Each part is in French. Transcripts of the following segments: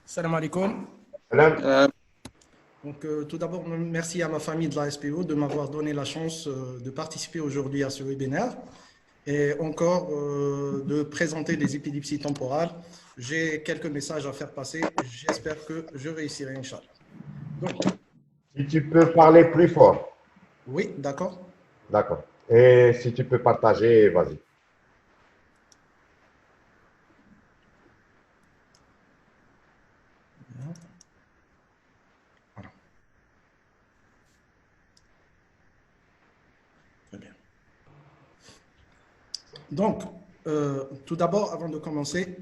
Salam alaikum. Salam. Donc, tout d'abord, merci à ma famille de la SPO de m'avoir donné la chance de participer aujourd'hui à ce webinaire et encore de présenter les épilepsies temporales. J'ai quelques messages à faire passer. J'espère que je réussirai, Inch'Allah. Donc, Si tu peux parler plus fort. oui, d'accord. D'accord. Et si tu peux partager, vas-y. Voilà. Très bien. Donc, tout d'abord, avant de commencer,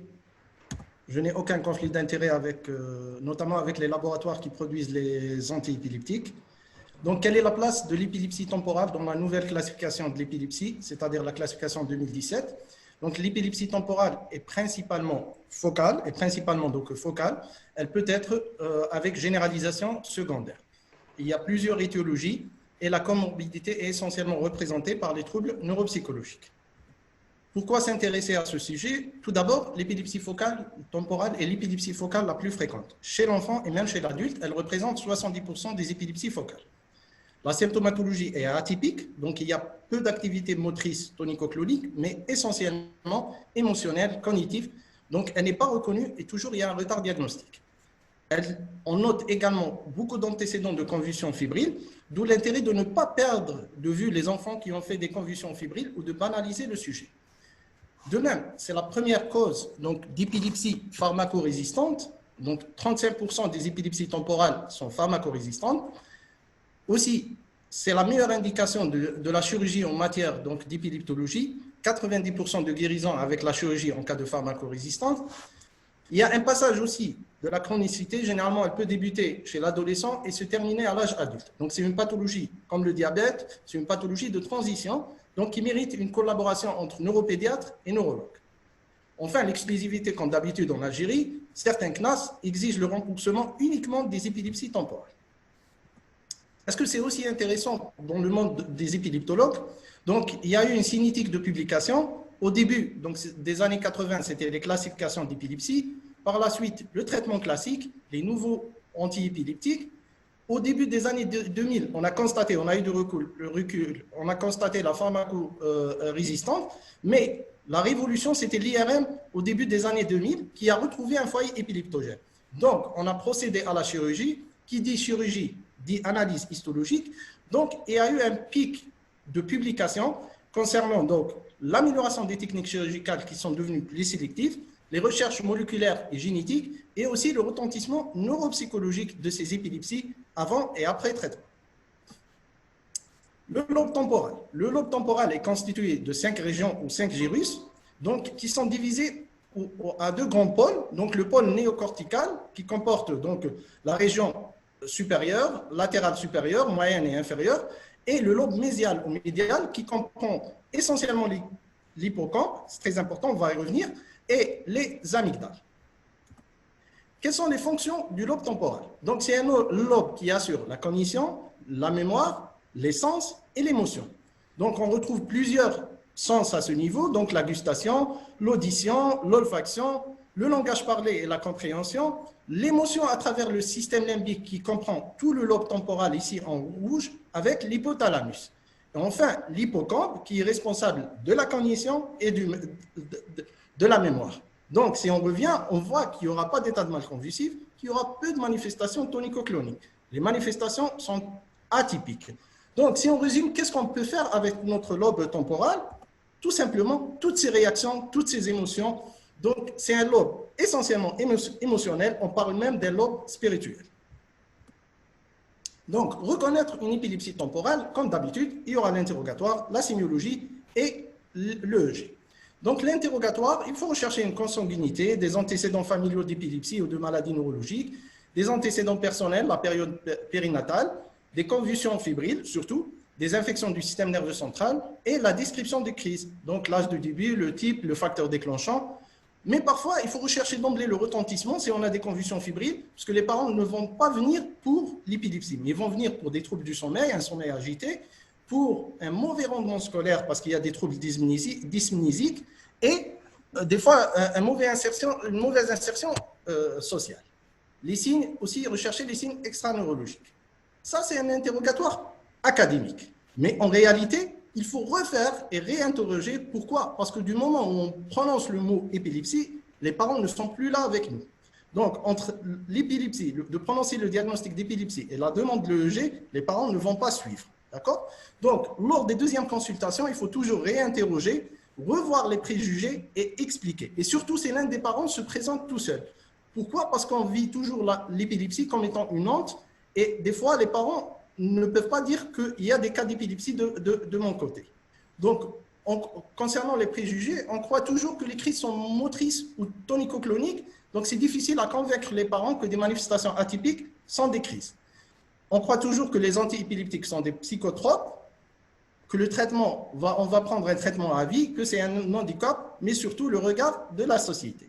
je n'ai aucun conflit d'intérêt avec, notamment avec les laboratoires qui produisent les antiépileptiques. Donc, quelle est la place de l'épilepsie temporale dans la nouvelle classification de l'épilepsie, c'est-à-dire la classification 2017? Donc, l'épilepsie temporale est principalement focale, Elle peut être avec généralisation secondaire. Il y a plusieurs étiologies et la comorbidité est essentiellement représentée par les troubles neuropsychologiques. Pourquoi s'intéresser à ce sujet? Tout d'abord, l'épilepsie focale temporale est l'épilepsie focale la plus fréquente. Chez l'enfant et même chez l'adulte, elle représente 70% des épilepsies focales. La symptomatologie est atypique, donc il y a peu d'activité motrice tonico-clonique, mais essentiellement émotionnelle, cognitive, donc elle n'est pas reconnue et toujours il y a un retard diagnostique. On note également beaucoup d'antécédents de convulsions fébriles, d'où l'intérêt de ne pas perdre de vue les enfants qui ont fait des convulsions fébriles ou de banaliser le sujet. De même, c'est la première cause d'épilepsie pharmacorésistante, donc 35% des épilepsies temporales sont pharmacorésistantes. Aussi, c'est la meilleure indication de la chirurgie en matière d'épileptologie, 90% de guérison avec la chirurgie en cas de pharmacorésistance. Il y a un passage aussi de la chronicité, généralement elle peut débuter chez l'adolescent et se terminer à l'âge adulte. Donc c'est une pathologie comme le diabète, c'est une pathologie de transition, donc qui mérite une collaboration entre neuropédiatres et neurologues. Enfin, l'exclusivité, comme d'habitude en Algérie, certains CNAS exigent le remboursement uniquement des épilepsies temporales. Est-ce que c'est aussi intéressant dans le monde des épileptologues? Donc, il y a eu une cinétique de publication. Au début des années 80, c'était les classifications d'épilepsie. Par la suite, le traitement classique, les nouveaux antiépileptiques. Au début des années 2000, on a eu du recul, on a constaté la pharmacorésistance, mais la révolution, c'était l'IRM au début des années 2000 qui a retrouvé un foyer épileptogène. Donc, on a procédé à la chirurgie. Qui dit chirurgie dit analyse histologique. Donc, il y a eu un pic de publication concernant l'amélioration des techniques chirurgicales qui sont devenues plus sélectives, les recherches moléculaires et génétiques, et aussi le retentissement neuropsychologique de ces épilepsies avant et après traitement. Le lobe temporal. Le lobe temporal est constitué de 5 régions ou 5 gyrus, qui sont divisés à 2 grands pôles. Donc, le pôle néocortical, qui comporte la région supérieure, latérale supérieure, moyenne et inférieure, et le lobe mésial ou médial, qui comprend essentiellement l'hippocampe, c'est très important, on va y revenir, et les amygdales. Quelles sont les fonctions du lobe temporal? Donc, c'est un lobe qui assure la cognition, la mémoire, les sens et l'émotion. Donc, on retrouve plusieurs sens à ce niveau, donc la gustation, l'audition, l'olfaction, le langage parlé et la compréhension, l'émotion à travers le système limbique qui comprend tout le lobe temporal ici en rouge avec l'hypothalamus. Et enfin, l'hippocampe qui est responsable de la cognition et de la mémoire. Donc, si on revient, on voit qu'il n'y aura pas d'état de mal convulsif, qu'il y aura peu de manifestations tonico-cloniques. Les manifestations sont atypiques. Donc, si on résume, qu'est-ce qu'on peut faire avec notre lobe temporal? Tout simplement, toutes ces réactions, toutes ces émotions. Donc, c'est un lobe essentiellement émotionnel. On parle même d'un lobe spirituel. Donc, reconnaître une épilepsie temporale, comme d'habitude, il y aura l'interrogatoire, la sémiologie et l'EEG. Donc, l'interrogatoire, il faut rechercher une consanguinité, des antécédents familiaux d'épilepsie ou de maladies neurologiques, des antécédents personnels, la période périnatale, des convulsions fébriles surtout, des infections du système nerveux central et la description des crises. Donc, l'âge de début, le type, le facteur déclenchant. Mais parfois, il faut rechercher d'emblée le retentissement si on a des convulsions fébriles, parce que les parents ne vont pas venir pour l'épilepsie, mais ils vont venir pour des troubles du sommeil, un sommeil agité, pour un mauvais rendement scolaire parce qu'il y a des troubles dysmnésiques et des fois une mauvaise insertion sociales. Les signes, aussi rechercher les signes extraneurologiques. Ça, c'est un interrogatoire académique. Mais en réalité, il faut refaire et réinterroger. Pourquoi? Parce que du moment où on prononce le mot épilepsie, les parents ne sont plus là avec nous. Donc, entre l'épilepsie, de prononcer le diagnostic d'épilepsie et la demande de l'EEG, les parents ne vont pas suivre. D'accord? Donc, lors des deuxièmes consultations, il faut toujours réinterroger, revoir les préjugés et expliquer. Et surtout, si l'un des parents se présente tout seul. Pourquoi? Parce qu'on vit toujours l'épilepsie comme étant une honte et des fois, les parents ne peuvent pas dire qu'il y a des cas d'épilepsie de mon côté. Donc, concernant les préjugés, on croit toujours que les crises sont motrices ou tonico-cloniques, donc c'est difficile à convaincre les parents que des manifestations atypiques sont des crises. On croit toujours que les antiépileptiques sont des psychotropes, que le traitement, on va prendre un traitement à vie, que c'est un handicap, mais surtout le regard de la société.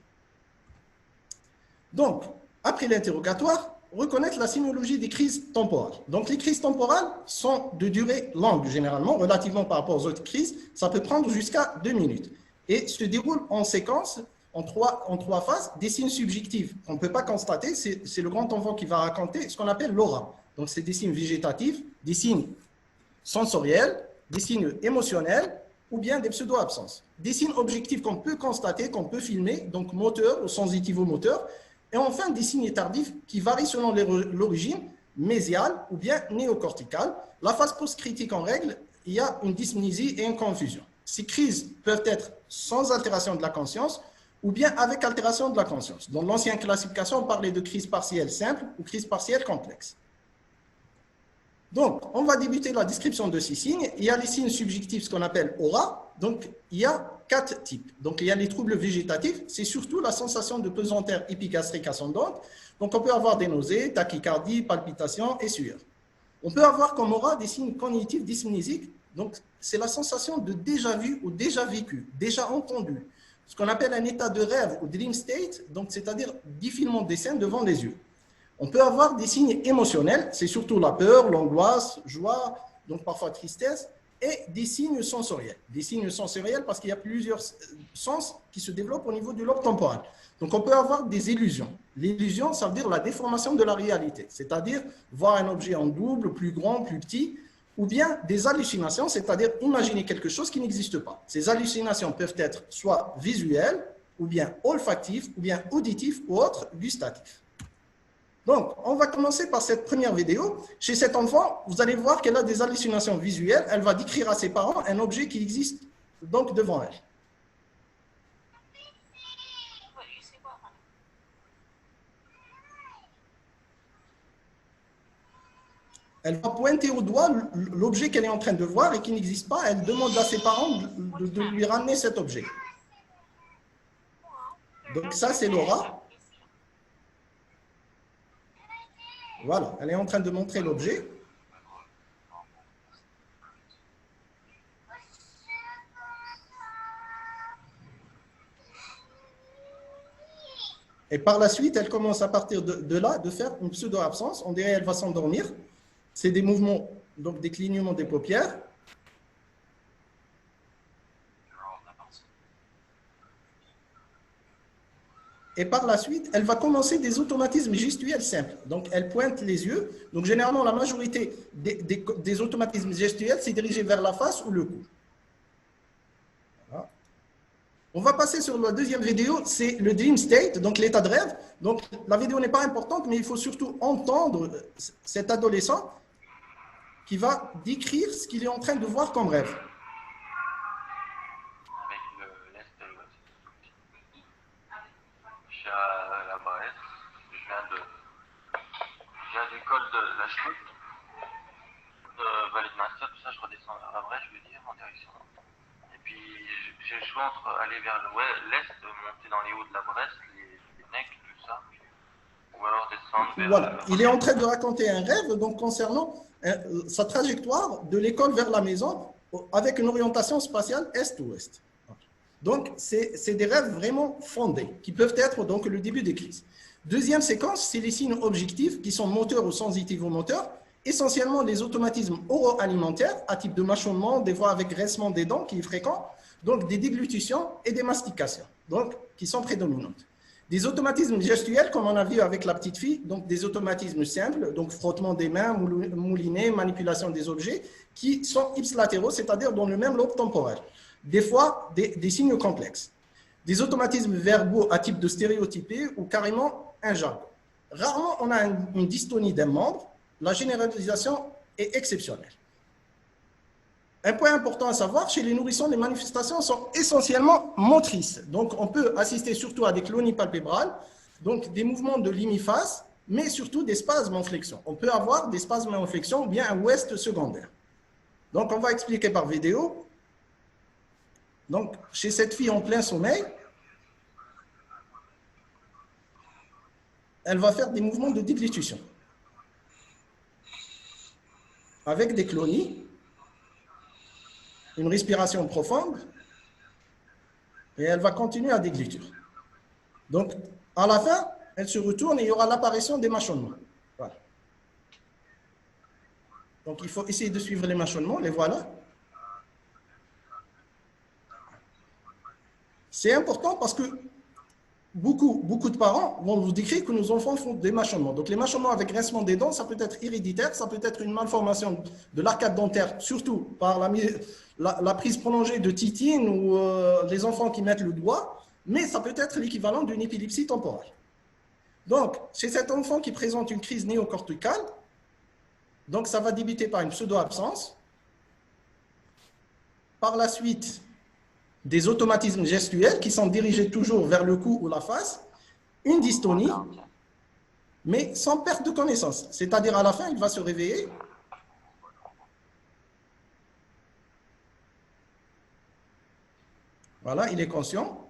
Donc, après l'interrogatoire, reconnaître la sémiologie des crises temporales. Donc, les crises temporales sont de durée longue, généralement, relativement par rapport aux autres crises. Ça peut prendre jusqu'à 2 minutes. Et se déroule en séquence, en trois phases, des signes subjectifs qu'on ne peut pas constater. C'est le grand enfant qui va raconter ce qu'on appelle l'aura. Donc, c'est des signes végétatifs, des signes sensoriels, des signes émotionnels ou bien des pseudo-absences. Des signes objectifs qu'on peut constater, qu'on peut filmer, donc moteurs ou sensitivo-moteurs. Et enfin, des signes tardifs qui varient selon l'origine, mésiale ou bien néocorticale. La phase post-critique en règle, il y a une dyspnésie et une confusion. Ces crises peuvent être sans altération de la conscience ou bien avec altération de la conscience. Dans l'ancienne classification, on parlait de crise partielle simple ou crise partielle complexe. Donc, on va débuter la description de ces signes. Il y a les signes subjectifs, ce qu'on appelle aura. Donc, il y a 4 types. Donc, il y a les troubles végétatifs. C'est surtout la sensation de pesanteur épigastrique ascendante. Donc, on peut avoir des nausées, tachycardie, palpitations et sueur. On peut avoir comme aura des signes cognitifs dyspnésiques. Donc, c'est la sensation de déjà vu ou déjà vécu, déjà entendu. Ce qu'on appelle un état de rêve ou dream state, donc c'est-à-dire défilement des scènes devant les yeux. On peut avoir des signes émotionnels, c'est surtout la peur, l'angoisse, joie, donc parfois tristesse, et des signes sensoriels. Des signes sensoriels parce qu'il y a plusieurs sens qui se développent au niveau du lobe temporal. Donc on peut avoir des illusions. L'illusion, ça veut dire la déformation de la réalité, c'est-à-dire voir un objet en double, plus grand, plus petit, ou bien des hallucinations, c'est-à-dire imaginer quelque chose qui n'existe pas. Ces hallucinations peuvent être soit visuelles, ou bien olfactives, ou bien auditives, ou autres gustatives. Donc, on va commencer par cette première vidéo. Chez cet enfant, vous allez voir qu'elle a des hallucinations visuelles. Elle va décrire à ses parents un objet qui existe donc devant elle. Elle va pointer au doigt l'objet qu'elle est en train de voir et qui n'existe pas. Elle demande à ses parents de lui ramener cet objet. Donc ça, c'est l'aura. Voilà, elle est en train de montrer l'objet. Et par la suite, elle commence à partir de là de faire une pseudo-absence. On dirait qu'elle va s'endormir. C'est des mouvements, donc des clignements des paupières. Et par la suite, elle va commencer des automatismes gestuels simples. Donc, elle pointe les yeux. Donc, généralement, la majorité des automatismes gestuels, c'est dirigé vers la face ou le cou. Voilà. On va passer sur la deuxième vidéo, c'est le dream state, donc l'état de rêve. Donc, la vidéo n'est pas importante, mais il faut surtout entendre cet adolescent qui va décrire ce qu'il est en train de voir comme rêve. L'école de la Chute, de Vallée de Master, tout ça, je redescends vers la Brèche, je veux dire, en direction. Et puis, j'ai le choix entre aller vers l'est, monter dans les hauts de la Bresse, les necks, tout ça, ou alors descendre vers... Voilà, il est en train de raconter un rêve donc concernant sa trajectoire de l'école vers la maison avec une orientation spatiale est-ouest. Donc, c'est des rêves vraiment fondés qui peuvent être donc le début des crises. Deuxième séquence, c'est les signes objectifs qui sont moteurs ou sensitivo-moteurs, essentiellement les automatismes oro-alimentaires à type de mâchonnement, des fois avec graissement des dents qui est fréquent, donc des déglutitions et des mastications, donc qui sont prédominantes. Des automatismes gestuels, comme on a vu avec la petite fille, donc des automatismes simples, donc frottement des mains, moulinet, manipulation des objets, qui sont ipsilatéraux, c'est-à-dire dans le même lobe temporel. Des fois, des signes complexes. Des automatismes verbaux à type de stéréotypé ou carrément un jargon. Rarement, on a une dystonie d'un membre. La généralisation est exceptionnelle. Un point important à savoir, chez les nourrissons, les manifestations sont essentiellement motrices. Donc, on peut assister surtout à des clonies palpébrales, donc des mouvements de l'hémiface, mais surtout des spasmes en flexion. On peut avoir des spasmes en flexion ou bien un ouest secondaire. Donc, on va expliquer par vidéo. Donc, chez cette fille en plein sommeil, elle va faire des mouvements de déglutition avec des clonies, une respiration profonde, et elle va continuer à déglutir. Donc, à la fin, elle se retourne et il y aura l'apparition des mâchonnements. Voilà. Donc, il faut essayer de suivre les mâchonnements, les voilà. C'est important parce que beaucoup de parents vont vous décrire que nos enfants font des mâchonnements. Donc, les mâchonnements avec grincement des dents, ça peut être héréditaire, ça peut être une malformation de l'arcade dentaire, surtout par la prise prolongée de titine ou les enfants qui mettent le doigt, mais ça peut être l'équivalent d'une épilepsie temporale. Donc, chez cet enfant qui présente une crise néocorticale, donc ça va débuter par une pseudo-absence. Par la suite, des automatismes gestuels qui sont dirigés toujours vers le cou ou la face, une dystonie, mais sans perte de connaissance. C'est-à-dire à la fin, il va se réveiller. Voilà, il est conscient.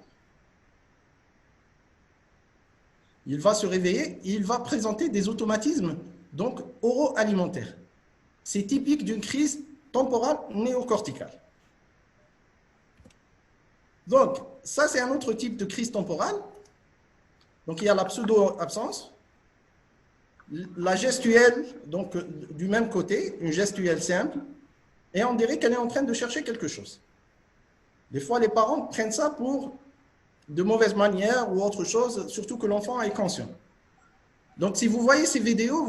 Il va se réveiller et il va présenter des automatismes donc oro-alimentaires. C'est typique d'une crise temporale néocorticale. Donc, ça, c'est un autre type de crise temporale. Donc, il y a la pseudo-absence, la gestuelle, donc du même côté, une gestuelle simple, et on dirait qu'elle est en train de chercher quelque chose. Des fois, les parents prennent ça pour de mauvaises manières ou autre chose, surtout que l'enfant est conscient. Donc, si vous voyez ces vidéos,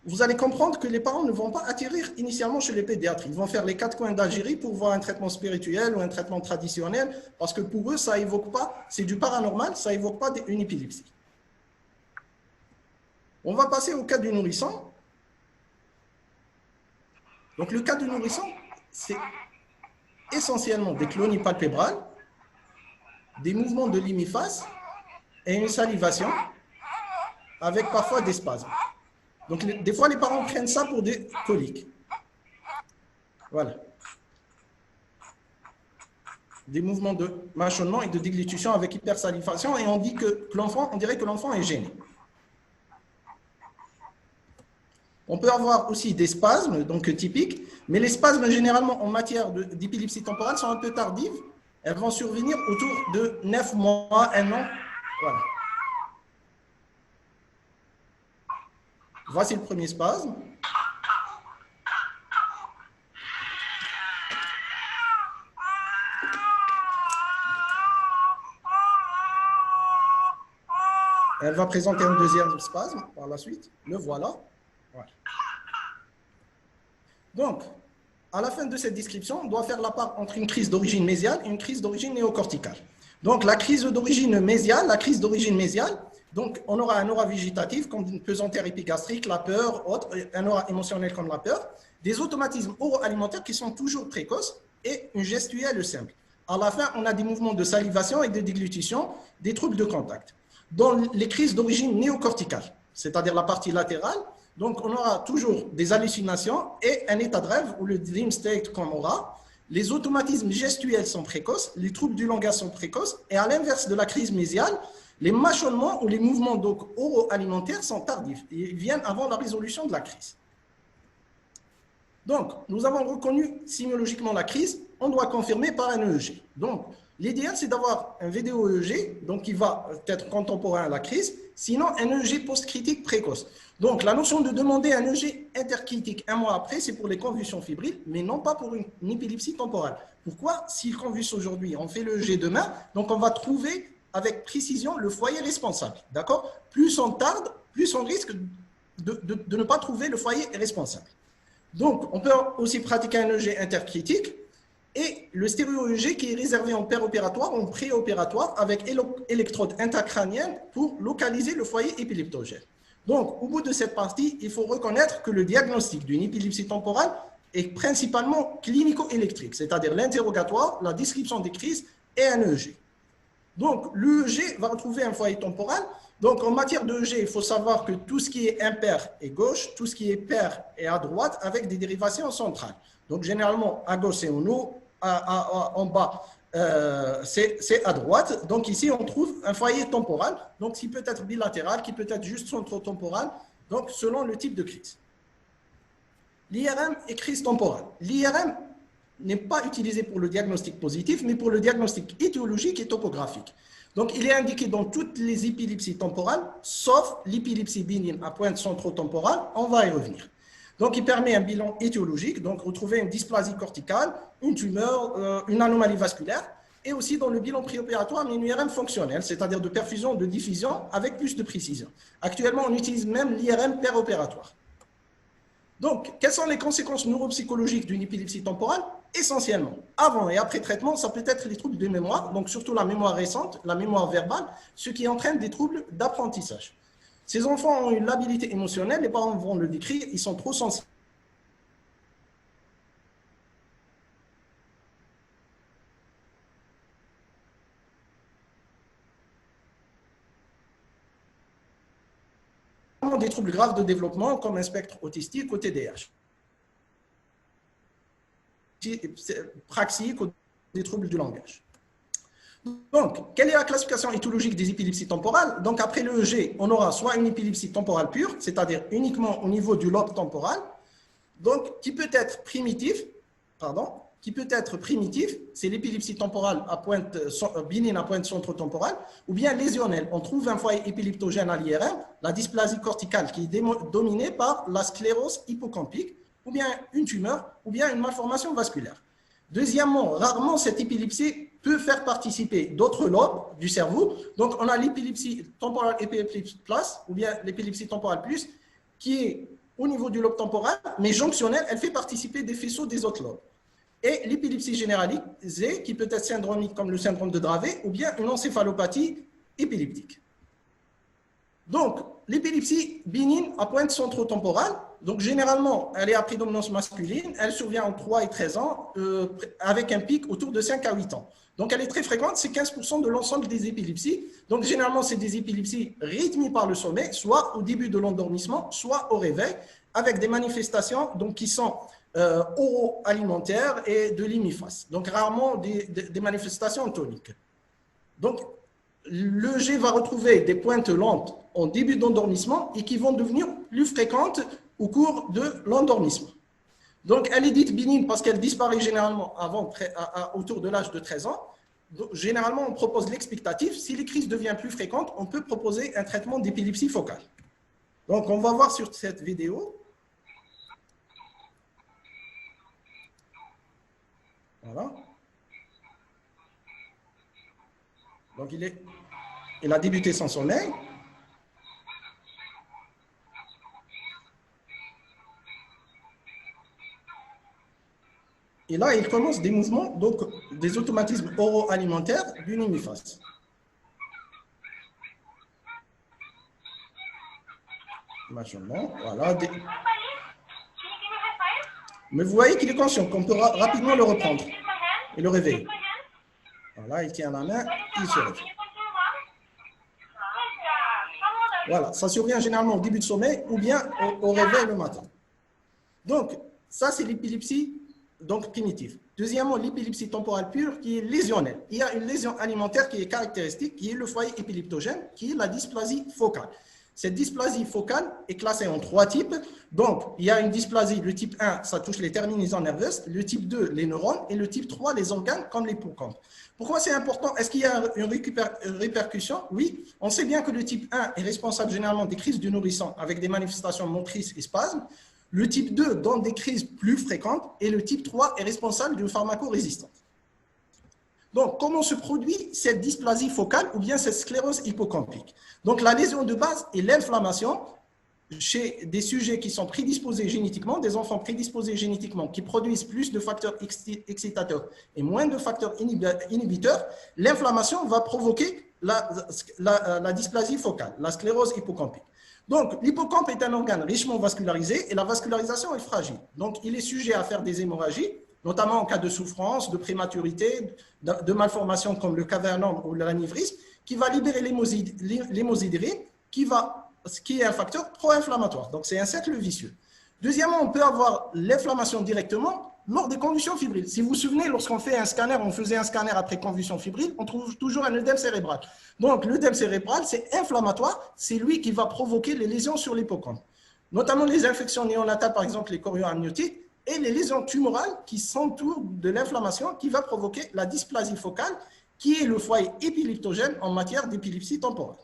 vous allez comprendre que les parents ne vont pas atterrir initialement chez les pédiatres. Ils vont faire les 4 coins d'Algérie pour voir un traitement spirituel ou un traitement traditionnel, parce que pour eux, ça évoque pas, c'est du paranormal, ça évoque pas une épilepsie. On va passer au cas du nourrisson. Donc, le cas du nourrisson, c'est essentiellement des clonies palpébrales, des mouvements de l'hémiface et une salivation avec parfois des spasmes. Donc, des fois, les parents prennent ça pour des coliques. Voilà. Des mouvements de mâchonnement et de déglutition avec hypersalivation, et on dit que l'enfant, on dirait que l'enfant est gêné. On peut avoir aussi des spasmes, donc typiques, mais les spasmes, généralement, en matière d'épilepsie temporale, sont un peu tardives. Elles vont survenir autour de 9 mois, 1 an. Voilà. Voici le premier spasme. Elle va présenter un deuxième spasme par la suite. Le voilà. Voilà. Donc, à la fin de cette description, on doit faire la part entre une crise d'origine mésiale et une crise d'origine néocorticale. Donc, la crise d'origine mésiale, donc on aura un aura végétatif comme une pesanteur épigastrique, la peur, autre, un aura émotionnel comme la peur, des automatismes oro-alimentaires qui sont toujours précoces et une gestuelle simple. À la fin, on a des mouvements de salivation et de déglutition, des troubles de contact. Dans les crises d'origine néocorticale, c'est-à-dire la partie latérale, donc on aura toujours des hallucinations et un état de rêve ou le dream state comme aura. Les automatismes gestuels sont précoces, les troubles du langage sont précoces, et à l'inverse de la crise mésiale, les mâchonnements ou les mouvements oro-alimentaires sont tardifs. Ils viennent avant la résolution de la crise. Donc, nous avons reconnu sémiologiquement la crise, on doit confirmer par un EEG. Donc, l'idéal, c'est d'avoir un VDO-EEG, donc qui va être contemporain à la crise, sinon un EEG post-critique précoce. Donc, la notion de demander un EEG intercritique 1 mois après, c'est pour les convulsions fébriles, mais non pas pour une épilepsie temporale. Pourquoi? S'il convulse aujourd'hui, on fait le EEG demain, donc on va trouver avec précision le foyer responsable. D'accord? Plus on tarde, plus on risque de ne pas trouver le foyer responsable. Donc, on peut aussi pratiquer un EG intercritique et le stéréo-EG qui est réservé en péropératoire ou en préopératoire avec électrode intracrânienne pour localiser le foyer épileptogène. Donc, au bout de cette partie, il faut reconnaître que le diagnostic d'une épilepsie temporale est principalement clinico-électrique, c'est-à-dire l'interrogatoire, la description des crises et un EEG. Donc, l'EEG va retrouver un foyer temporal. Donc, en matière d'EEG, il faut savoir que tout ce qui est impair est gauche, tout ce qui est pair est à droite avec des dérivations centrales. Donc, généralement, à gauche, c'est en haut, en bas, c'est à droite. Donc, ici, on trouve un foyer temporal, donc qui peut être bilatéral, qui peut être juste centrotemporal, donc selon le type de crise. L'IRM est crise temporale. L'IRM n'est pas utilisé pour le diagnostic positif, mais pour le diagnostic étiologique et topographique. Donc, il est indiqué dans toutes les épilepsies temporales, sauf l'épilepsie bénigne à pointe centrotemporale. On va y revenir. Donc, il permet un bilan étiologique, donc retrouver une dysplasie corticale, une tumeur, une anomalie vasculaire, et aussi dans le bilan préopératoire, mais une IRM fonctionnelle, c'est-à-dire de perfusion, de diffusion, avec plus de précision. Actuellement, on utilise même l'IRM péropératoire. Donc, quelles sont les conséquences neuropsychologiques d'une épilepsie temporale? Essentiellement, avant et après traitement, ça peut être les troubles de mémoire, donc surtout la mémoire récente, la mémoire verbale, ce qui entraîne des troubles d'apprentissage. Ces enfants ont une labilité émotionnelle, les parents vont le décrire, ils sont trop sensibles. Des troubles graves de développement comme un spectre autistique ou TDAH. Praxique ou des troubles du langage. Donc, quelle est la classification étiologique des épilepsies temporales? Donc, après l'EEG, on aura soit une épilepsie temporale pure, c'est-à-dire uniquement au niveau du lobe temporal, donc qui peut être primitif, c'est l'épilepsie temporale à pointe bénigne à pointe centrotemporale, ou bien lésionnelle. On trouve un foyer épileptogène à l'IRM, la dysplasie corticale qui est dominée par la sclérose hippocampique, ou bien une tumeur, ou bien une malformation vasculaire. Deuxièmement, rarement cette épilepsie peut faire participer d'autres lobes du cerveau. Donc, on a l'épilepsie temporale épileptique plus, ou bien l'épilepsie temporale plus, qui est au niveau du lobe temporal, mais jonctionnelle, elle fait participer des faisceaux des autres lobes. Et l'épilepsie généralisée, qui peut être syndromique comme le syndrome de Dravet, ou bien une encéphalopathie épileptique. Donc, l'épilepsie bénigne à pointe centrotemporale, donc généralement, elle est à prédominance masculine, elle survient en 3 et 13 ans, avec un pic autour de 5 à 8 ans. Donc, elle est très fréquente, c'est 15% de l'ensemble des épilepsies. Donc, généralement, c'est des épilepsies rythmées par le sommeil, soit au début de l'endormissement, soit au réveil, avec des manifestations donc, qui sont oro-alimentaires et de l'hémiphase. Donc, rarement des manifestations toniques. Donc, l'EEG va retrouver des pointes lentes en début d'endormissement et qui vont devenir plus fréquentes au cours de l'endormissement. Donc, elle est dite bénigne parce qu'elle disparaît généralement autour de l'âge de 13 ans. Donc, généralement, on propose l'expectatif. Si les crises deviennent plus fréquentes, on peut proposer un traitement d'épilepsie focale. Donc, on va voir sur cette vidéo. Voilà. Donc, il a débuté son sommeil. Et là, il commence des mouvements, donc des automatismes oro-alimentaires d'une hémiphase. Maintenant, voilà. Mais vous voyez qu'il est conscient, qu'on peut rapidement le reprendre et le réveiller. Voilà, il tient la main, il se réveille. Voilà, ça survient généralement au début de sommeil ou bien au réveil le matin. Donc, ça, c'est l'épilepsie donc primitive. Deuxièmement, l'épilepsie temporale pure qui est lésionnelle. Il y a une lésion alimentaire qui est caractéristique, qui est le foyer épileptogène, qui est la dysplasie focale. Cette dysplasie focale est classée en 3 types. Donc, il y a une dysplasie, le type 1, ça touche les terminaisons nerveuses, le type 2, les neurones, et le type 3, les organes comme l'hippocampe. Pourquoi c'est important? Est-ce qu'il y a une répercussion? Oui, on sait bien que le type 1 est responsable généralement des crises du nourrisson avec des manifestations motrices et spasmes. Le type 2 donne des crises plus fréquentes et le type 3 est responsable d'une pharmacorésistance. Donc, comment se produit cette dysplasie focale ou bien cette sclérose hippocampique? Donc, la lésion de base et l'inflammation chez des sujets qui sont prédisposés génétiquement, des enfants prédisposés génétiquement qui produisent plus de facteurs excitateurs et moins de facteurs inhibiteurs, l'inflammation va provoquer la dysplasie focale, la sclérose hippocampique. Donc, l'hippocampe est un organe richement vascularisé et la vascularisation est fragile. Donc, il est sujet à faire des hémorragies, notamment en cas de souffrance, de prématurité, de malformations comme le cavernome ou l'anévrisme, qui va libérer l'hémosiderine, qui est un facteur pro-inflammatoire. Donc, c'est un cercle vicieux. Deuxièmement, on peut avoir l'inflammation directement lors des convulsions fébriles. Si vous vous souvenez, lorsqu'on fait un scanner, on faisait un scanner après convulsion fébrile, on trouve toujours un œdème cérébral. Donc, l'œdème cérébral, c'est inflammatoire, c'est lui qui va provoquer les lésions sur l'hippocampe. Notamment les infections néonatales, par exemple les chorioamniotiques, et les lésions tumorales qui s'entourent de l'inflammation qui va provoquer la dysplasie focale, qui est le foyer épileptogène en matière d'épilepsie temporale.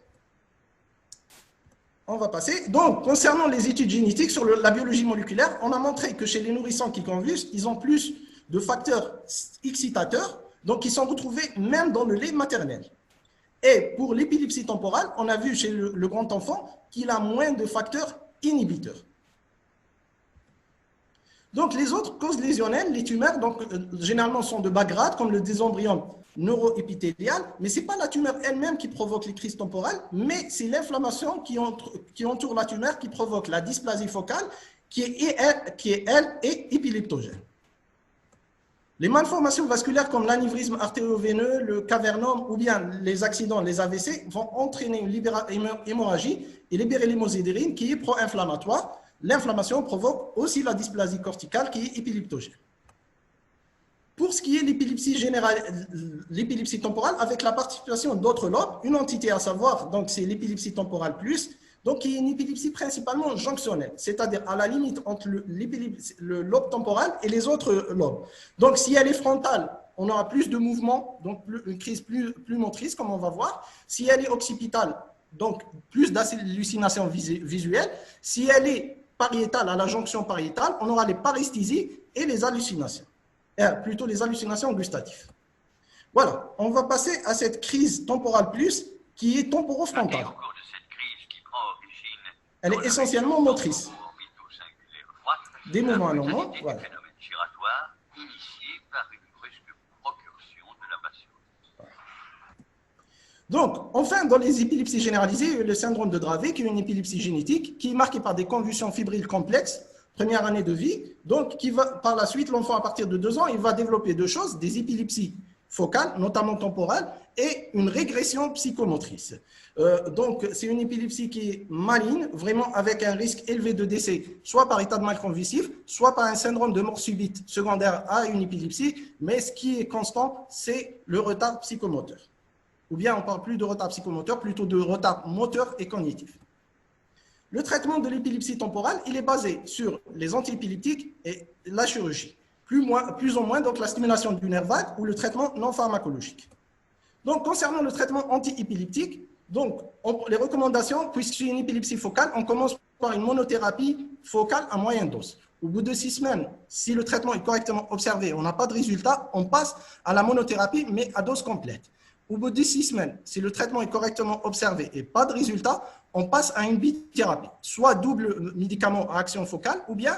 On va passer. Donc, concernant les études génétiques sur la biologie moléculaire, on a montré que chez les nourrissons qui convulsent, ils ont plus de facteurs excitateurs, donc qui sont retrouvés même dans le lait maternel. Et pour l'épilepsie temporale, on a vu chez le grand enfant qu'il a moins de facteurs inhibiteurs. Donc, les autres causes lésionnelles, les tumeurs, donc, généralement sont de bas grade, comme le désembryome neuroépithélial, mais ce n'est pas la tumeur elle-même qui provoque les crises temporales, mais c'est l'inflammation qui entoure la tumeur qui provoque la dysplasie focale, qui est elle, épileptogène. Les malformations vasculaires comme l'anévrisme artério-veineux, le cavernome ou bien les accidents, les AVC, vont entraîner une hémorragie et libérer l'hémosiderine qui est pro-inflammatoire. L'inflammation provoque aussi la dysplasie corticale qui est épileptogène. Pour ce qui est l'épilepsie générale, l'épilepsie temporale, avec la participation d'autres lobes, une entité à savoir, donc c'est l'épilepsie temporale plus, donc qui est une épilepsie principalement jonctionnelle, c'est-à-dire à la limite entre le lobe temporal et les autres lobes. Donc si elle est frontale, on aura plus de mouvements, donc une crise plus motrice, comme on va voir. Si elle est occipitale, donc plus d'hallucinations visuelles. Si elle est pariétale, à la jonction pariétale, on aura les paresthésies et les hallucinations. Plutôt les hallucinations gustatives. Voilà, on va passer à cette crise temporale plus qui est temporofrontale. Elle est essentiellement motrice. Des mouvements anormaux, voilà. Donc, enfin, dans les épilepsies généralisées, le syndrome de Dravet, qui est une épilepsie génétique, qui est marquée par des convulsions fébriles complexes, première année de vie, donc qui va, par la suite, l'enfant à partir de 2 ans, il va développer deux choses, des épilepsies focales, notamment temporales, et une régression psychomotrice. Donc, c'est une épilepsie qui est maligne, vraiment avec un risque élevé de décès, soit par état de mal convulsif, soit par un syndrome de mort subite secondaire à une épilepsie, mais ce qui est constant, c'est le retard psychomoteur. Ou bien on ne parle plus de retard psychomoteur, plutôt de retard moteur et cognitif. Le traitement de l'épilepsie temporale, il est basé sur les antiépileptiques et la chirurgie. Plus ou moins donc la stimulation du nerf vague ou le traitement non pharmacologique. Donc, concernant le traitement antiépileptique, donc, les recommandations, puisque c'est une épilepsie focale, on commence par une monothérapie focale à moyenne dose. Au bout de 6 semaines, si le traitement est correctement observé, on n'a pas de résultat, on passe à la monothérapie, mais à dose complète. Au bout de 6 semaines, si le traitement est correctement observé et pas de résultat, on passe à une bithérapie, soit double médicament à action focale ou bien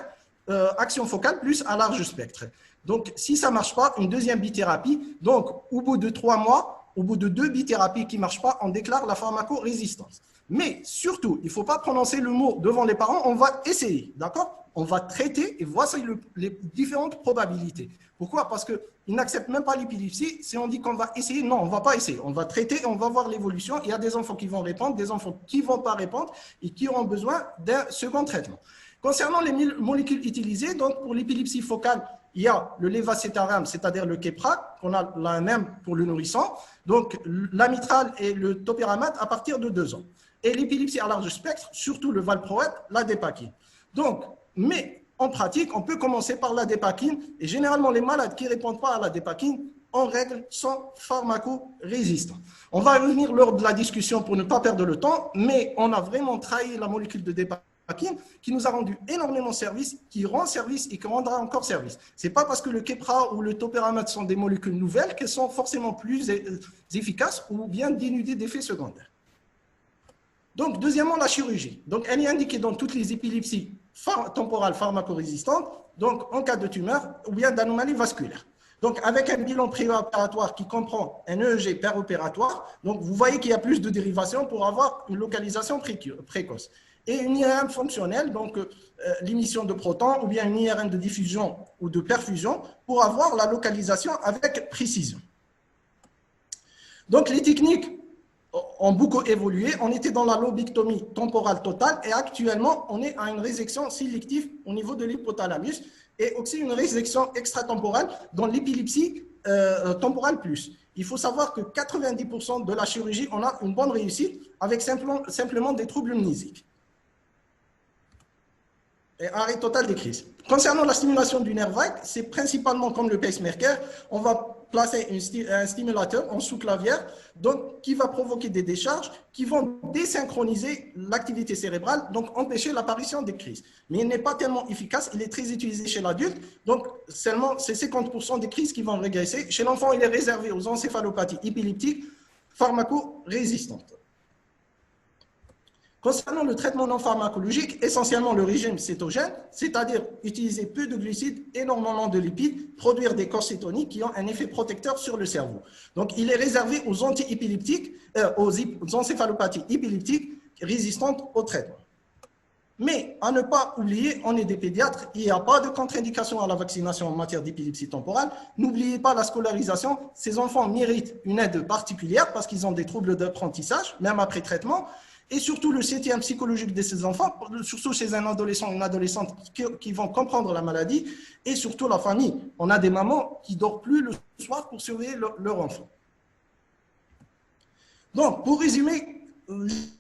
action focale plus à large spectre. Donc, si ça ne marche pas, une deuxième bithérapie. Donc, au bout de 3 mois, au bout de 2 bithérapies qui ne marchent pas, on déclare la pharmacorésistance. Mais surtout, il ne faut pas prononcer le mot devant les parents, on va essayer, d'accord? On va traiter et voici les différentes probabilités. Pourquoi? Parce qu'ils n'acceptent même pas l'épilepsie. Si on dit qu'on va essayer, non, on ne va pas essayer. On va traiter et on va voir l'évolution. Il y a des enfants qui vont répondre, des enfants qui ne vont pas répondre et qui auront besoin d'un second traitement. Concernant les molécules utilisées, donc pour l'épilepsie focale, il y a le lévacétaram, c'est-à-dire le Keppra, qu'on a la même pour le nourrisson, donc l'amitrale et le topiramate à partir de 2 ans. Et l'épilepsie à large spectre, surtout le valproate, la dépakine. Donc, mais en pratique, on peut commencer par la dépakine et généralement les malades qui ne répondent pas à la dépakine, en règle, sont pharmacorésistants. On va revenir lors de la discussion pour ne pas perdre le temps, mais on a vraiment trahi la molécule de dépakine qui nous a rendu énormément service, qui rend service et qui rendra encore service. Ce n'est pas parce que le Keppra ou le topiramate sont des molécules nouvelles qu'elles sont forcément plus efficaces ou bien dénudées d'effets secondaires. Donc, deuxièmement, la chirurgie. Donc, elle est indiquée dans toutes les épilepsies temporales pharmacorésistantes, donc en cas de tumeur ou bien d'anomalie vasculaire. Donc, avec un bilan préopératoire qui comprend un EEG péropératoire, donc vous voyez qu'il y a plus de dérivations pour avoir une localisation précoce. Et une IRM fonctionnelle, donc l'émission de protons ou bien une IRM de diffusion ou de perfusion pour avoir la localisation avec précision. Donc, les techniques ont beaucoup évolué. On était dans la lobectomie temporale totale et actuellement, on est à une résection sélective au niveau de l'hypothalamus et aussi une résection extratemporale dans l'épilepsie temporale plus. Il faut savoir que 90% de la chirurgie, on a une bonne réussite avec simplement des troubles mnésiques. Et arrêt total des crises. Concernant la stimulation du nerf vague, c'est principalement comme le pacemaker, on va placer un stimulateur en sous-clavière donc, qui va provoquer des décharges qui vont désynchroniser l'activité cérébrale, donc empêcher l'apparition des crises. Mais il n'est pas tellement efficace, il est très utilisé chez l'adulte, donc seulement c'est 50% des crises qui vont régresser. Chez l'enfant, il est réservé aux encéphalopathies épileptiques pharmacorésistantes. Concernant le traitement non pharmacologique, essentiellement le régime cétogène, c'est-à-dire utiliser peu de glucides, énormément de lipides, produire des corps cétoniques qui ont un effet protecteur sur le cerveau. Donc, il est réservé aux antiépileptiques, aux encéphalopathies épileptiques résistantes au traitement. Mais, à ne pas oublier, on est des pédiatres, il n'y a pas de contre-indication à la vaccination en matière d'épilepsie temporale. N'oubliez pas la scolarisation. Ces enfants méritent une aide particulière parce qu'ils ont des troubles d'apprentissage, même après traitement. Et surtout le soutien psychologique de ces enfants, surtout chez un adolescent ou une adolescente qui vont comprendre la maladie, et surtout la famille. On a des mamans qui ne dorment plus le soir pour surveiller leur enfant. Donc, pour résumer,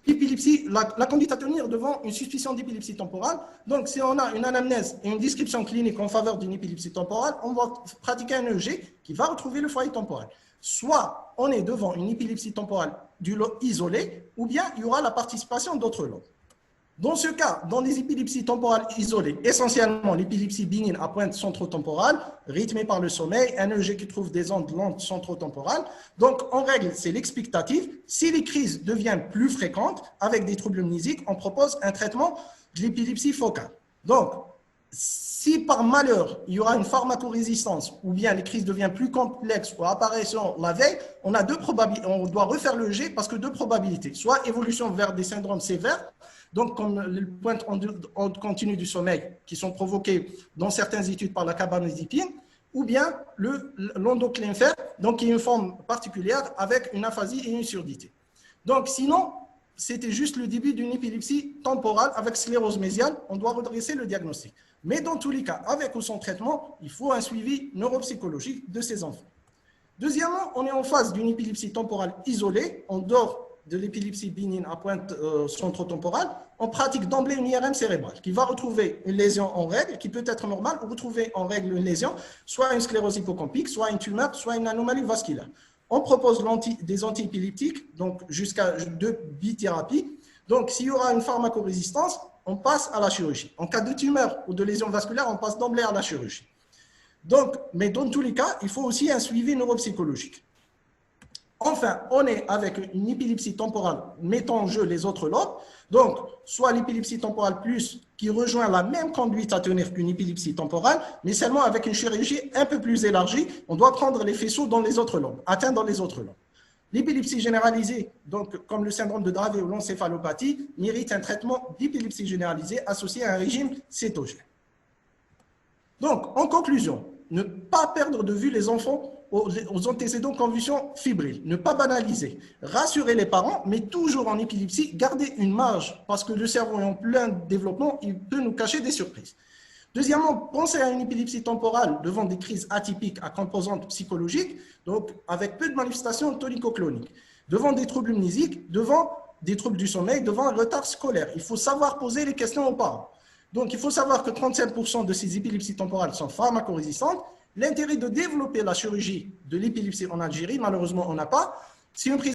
l'épilepsie, la conduite à tenir devant une suspicion d'épilepsie temporale. Donc, si on a une anamnèse et une description clinique en faveur d'une épilepsie temporale, on va pratiquer un EEG qui va retrouver le foyer temporal. Soit on est devant une épilepsie temporale du lobe isolé, ou bien il y aura la participation d'autres lobes. Dans ce cas, dans les épilepsies temporales isolées, essentiellement l'épilepsie bénigne à pointe centrotemporale, rythmée par le sommeil, un EEG qui trouve des ondes lentes centrotemporales. Donc, en règle, c'est l'expectative. Si les crises deviennent plus fréquentes, avec des troubles mnésiques, on propose un traitement de l'épilepsie focale. Donc, si par malheur, il y aura une pharmacorésistance ou bien les crises deviennent plus complexes ou apparaissant la veille, on a deux probabilités. On doit refaire le G parce que deux probabilités. Soit évolution vers des syndromes sévères, donc comme les pointes ondes continues du sommeil qui sont provoquées dans certaines études par la carbamazépine, ou bien l'endoclynphère, donc qui est une forme particulière avec une aphasie et une surdité. Donc sinon, c'était juste le début d'une épilepsie temporale avec sclérose mésiale, on doit redresser le diagnostic. Mais dans tous les cas, avec ou sans traitement, il faut un suivi neuropsychologique de ces enfants. Deuxièmement, on est en phase d'une épilepsie temporale isolée, en dehors de l'épilepsie bénigne à pointe centrotemporale. On pratique d'emblée une IRM cérébrale qui va retrouver une lésion en règle, qui peut être normale, ou retrouver en règle une lésion, soit une sclérose hippocampique, soit une tumeur, soit une anomalie vasculaire. On propose des antiépileptiques, donc jusqu'à 2 bithérapies. Donc, s'il y aura une pharmacorésistance, on passe à la chirurgie. En cas de tumeur ou de lésion vasculaire, on passe d'emblée à la chirurgie. Donc, mais dans tous les cas, il faut aussi un suivi neuropsychologique. Enfin, on est avec une épilepsie temporale mettant en jeu les autres lobes. Donc, soit l'épilepsie temporale plus qui rejoint la même conduite à tenir qu'une épilepsie temporale, mais seulement avec une chirurgie un peu plus élargie. On doit prendre les faisceaux dans les autres lobes, atteindre dans les autres lobes. L'épilepsie généralisée, donc comme le syndrome de Dravet ou l'encéphalopathie, mérite un traitement d'épilepsie généralisée associé à un régime cétogène. Donc, en conclusion, ne pas perdre de vue les enfants aux antécédents convulsions fébriles, ne pas banaliser, rassurer les parents, mais toujours en épilepsie, garder une marge, parce que le cerveau est en plein développement, il peut nous cacher des surprises. Deuxièmement, pensez à une épilepsie temporale devant des crises atypiques à composante psychologique, donc avec peu de manifestations tonico-cloniques, devant des troubles mnésiques, devant des troubles du sommeil, devant un retard scolaire. Il faut savoir poser les questions aux parents. Donc, il faut savoir que 35% de ces épilepsies temporales sont pharmacorésistantes. L'intérêt de développer la chirurgie de l'épilepsie en Algérie, malheureusement, on n'a pas. C'est une prise